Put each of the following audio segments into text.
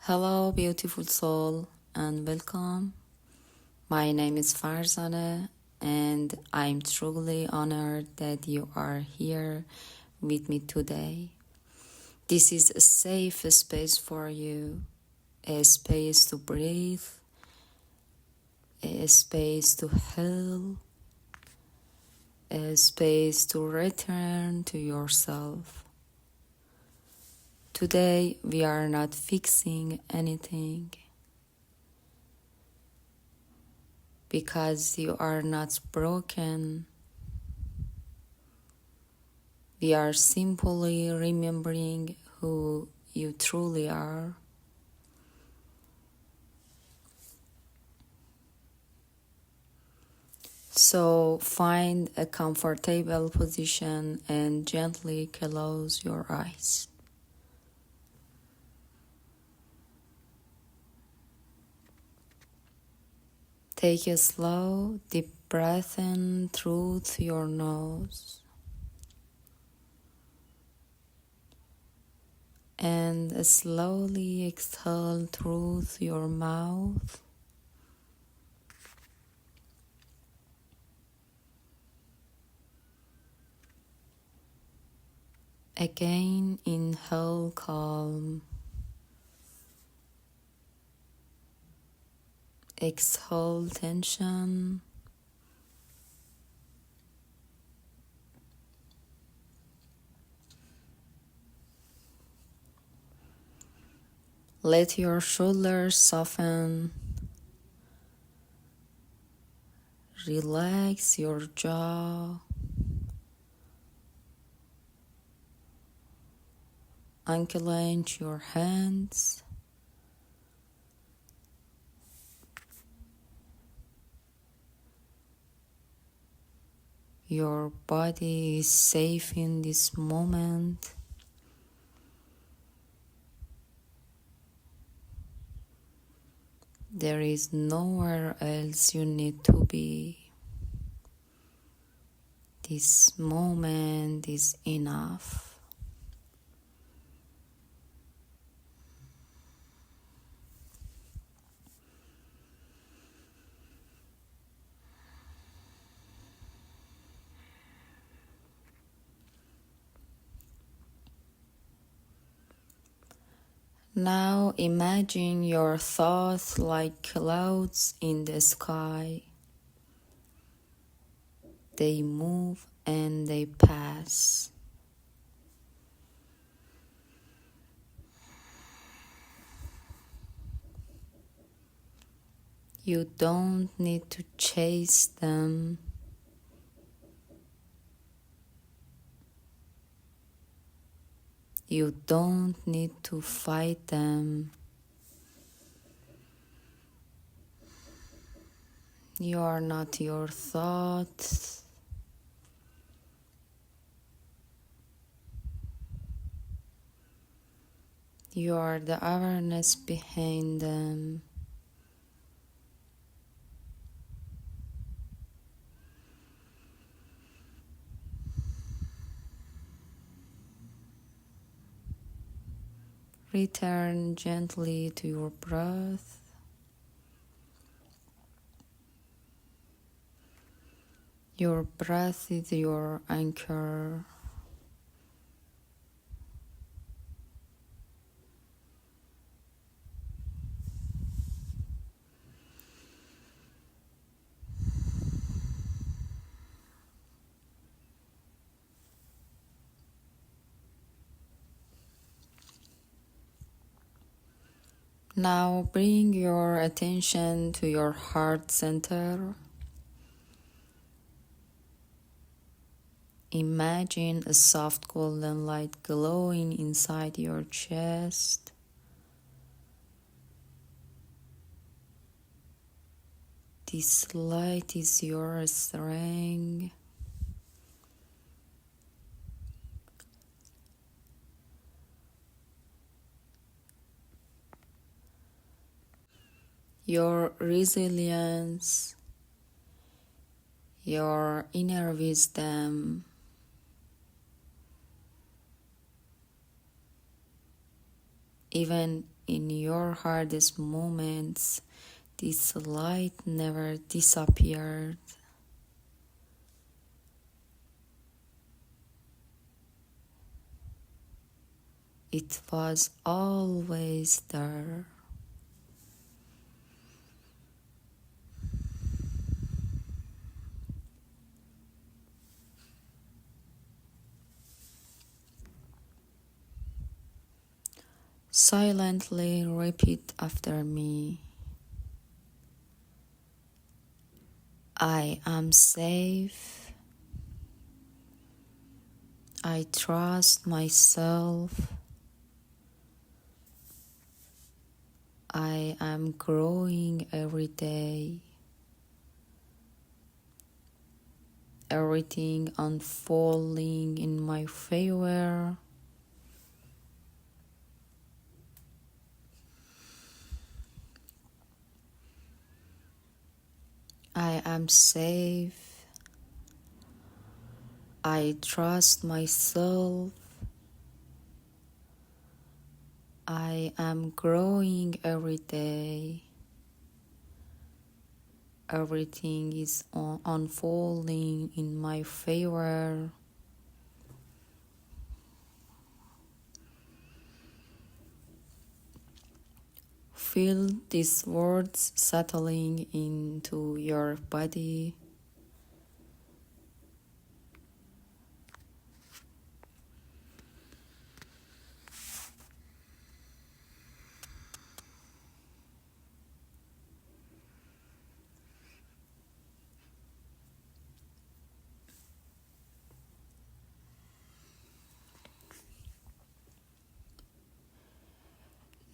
Hello, beautiful soul, and welcome. My name is Farzaneh, and I'm truly honored that you are here with me today. This is a safe space for you, a space to breathe, a space to heal, a space to return to yourself. Today, we are not fixing anything, because you are not broken. We are simply remembering who you truly are. So find a comfortable position and gently close your eyes. Take a slow, deep breath in through your nose and slowly exhale through your mouth. Again, inhale calm. Exhale tension. Let your shoulders soften. Relax your jaw. Unclench your hands. Your body is safe in this moment. There is nowhere else you need to be. This moment is enough. Now imagine your thoughts like clouds in the sky. They move and they pass. You don't need to chase them. You don't need to fight them. You are not your thoughts. You are the awareness behind them. Return gently to your breath. Your breath is your anchor. Now bring your attention to your heart center. Imagine a soft golden light glowing inside your chest. This light is your strength. Your resilience, your inner wisdom, even in your hardest moments, this light never disappeared. It was always there. Silently repeat after me. I am safe. I trust myself. I am growing every day. Everything unfolding in my favor. I am safe. I trust myself. I am growing every day. Everything is unfolding in my favor. Feel these words settling into your body.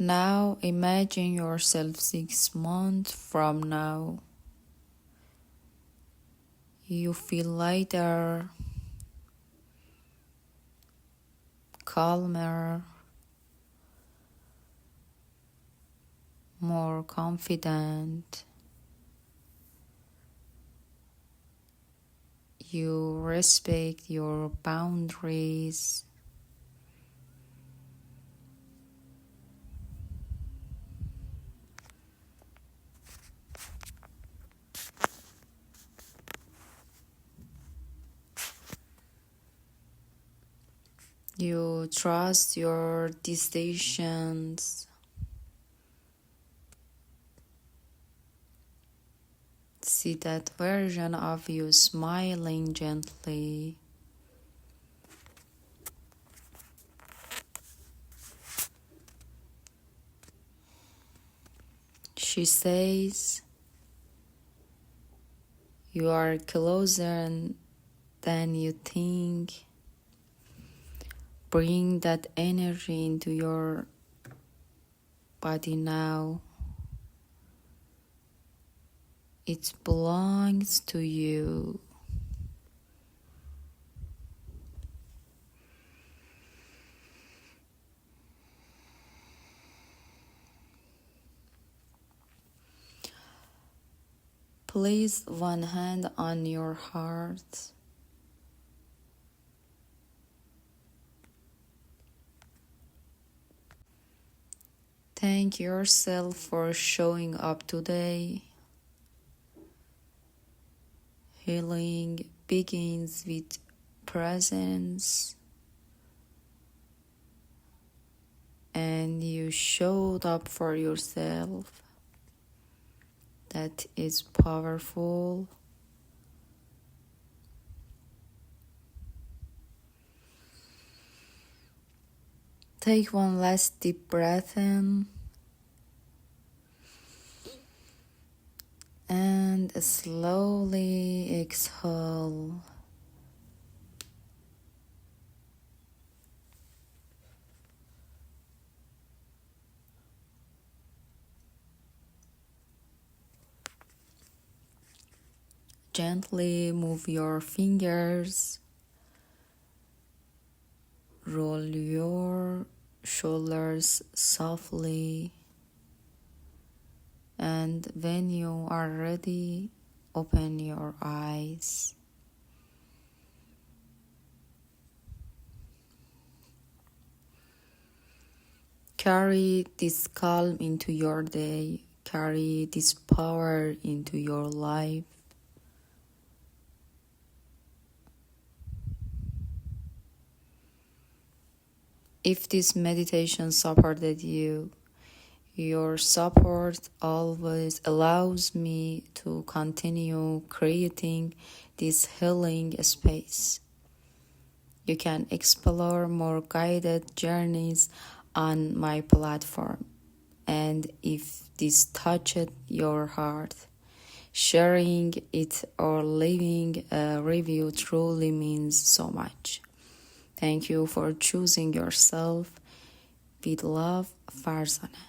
Now imagine yourself 6 months from now. You feel lighter, calmer, more confident. You respect your boundaries. You trust your decisions. See that version of you smiling gently. She says, you are closer than you think. Bring that energy into your body now. It belongs to you. Place one hand on your heart. Thank yourself for showing up today. Healing begins with presence, and you showed up for yourself. That is powerful. Take one last deep breath in and slowly exhale. Gently move your fingers. Roll your shoulders softly. And when you are ready, open your eyes. Carry this calm into your day. Carry this power into your life. If this meditation supported you, your support always allows me to continue creating this healing space. You can explore more guided journeys on my platform. And if this touched your heart, sharing it or leaving a review truly means so much. Thank you for choosing yourself. With love, Farzaneh.